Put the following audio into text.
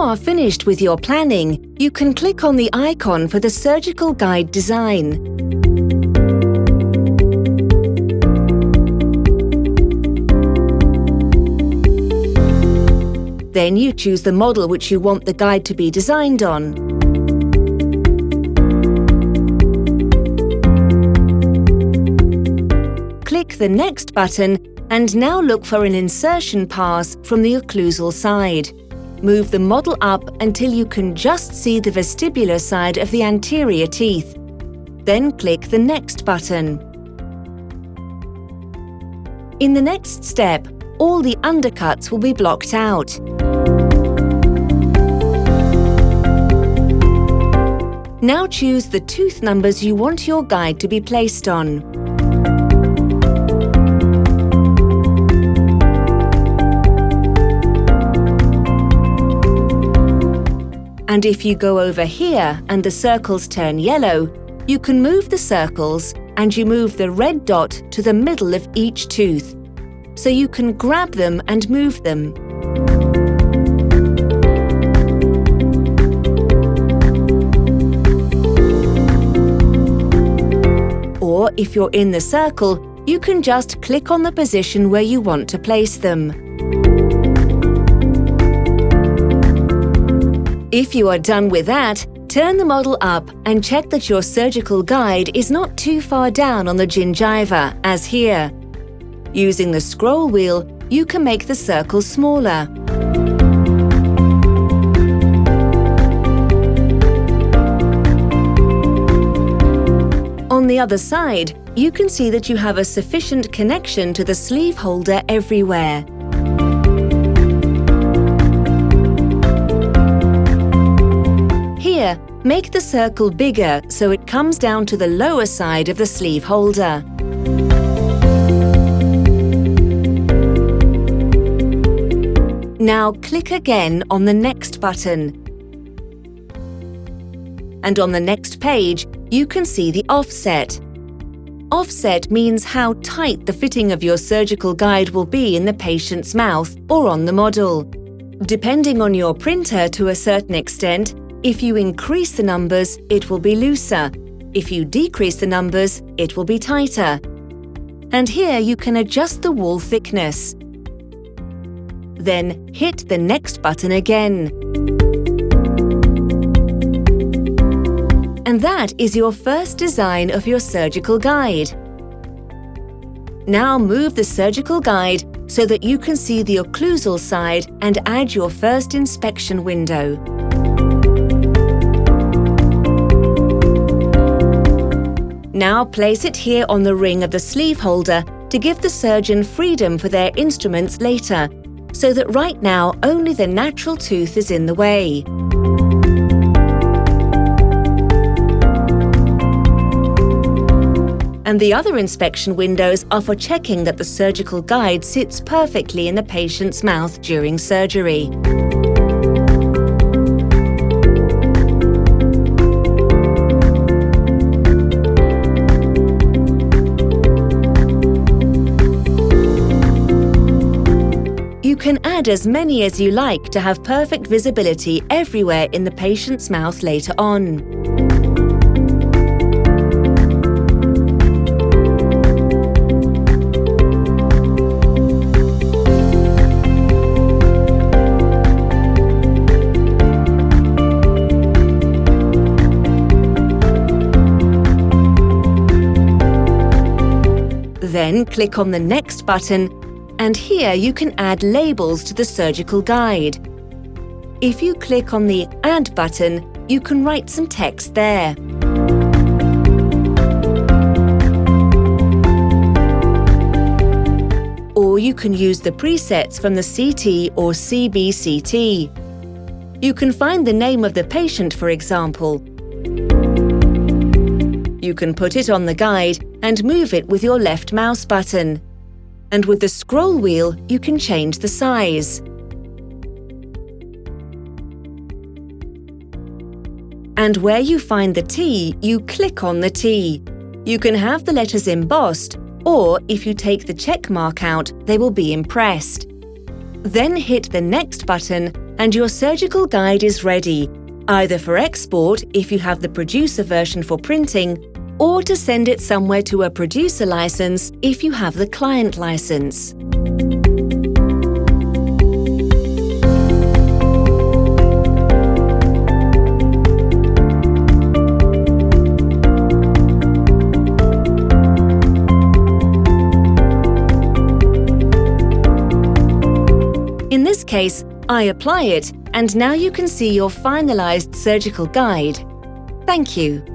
are finished with your planning, you can click on the icon for the surgical guide design. Then you choose the model which you want the guide to be designed on. Click the Next button and now look for an insertion pass from the occlusal side. Move the model up until you can just see the vestibular side of the anterior teeth. Then click the Next button. In the next step, all the undercuts will be blocked out. Now choose the tooth numbers you want your guide to be placed on. And if you go over here and the circles turn yellow, you can move the circles and you move the red dot to the middle of each tooth, so you can grab them and move them. Or if you're in the circle, you can just click on the position where you want to place them. If you are done with that, turn the model up and check that your surgical guide is not too far down on the gingiva, as here. Using the scroll wheel, you can make the circle smaller. On the other side, you can see that you have a sufficient connection to the sleeve holder everywhere. Here, make the circle bigger so it comes down to the lower side of the sleeve holder. Now click again on the Next button. And on the next page, you can see the offset. Offset means how tight the fitting of your surgical guide will be in the patient's mouth or on the model. Depending on your printer to a certain extent, if you increase the numbers, it will be looser. If you decrease the numbers, it will be tighter. And here you can adjust the wall thickness. Then hit the Next button again. And that is your first design of your surgical guide. Now move the surgical guide so that you can see the occlusal side and add your first inspection window. Now place it here on the ring of the sleeve holder to give the surgeon freedom for their instruments later, so that right now only the natural tooth is in the way. And the other inspection windows are for checking that the surgical guide sits perfectly in the patient's mouth during surgery. You can add as many as you like to have perfect visibility everywhere in the patient's mouth later on. Then click on the Next button, and here you can add labels to the surgical guide. If you click on the Add button, you can write some text there. Or you can use the presets from the CT or CBCT. You can find the name of the patient, for example. You can put it on the guide and move it with your left mouse button. And with the scroll wheel, you can change the size. And where you find the T, you click on the T. You can have the letters embossed, or if you take the check mark out, they will be impressed. Then hit the Next button and your surgical guide is ready, either for export if you have the producer version for printing, or to send it somewhere to a producer license if you have the client license. In this case, I apply it, and now you can see your finalized surgical guide. Thank you.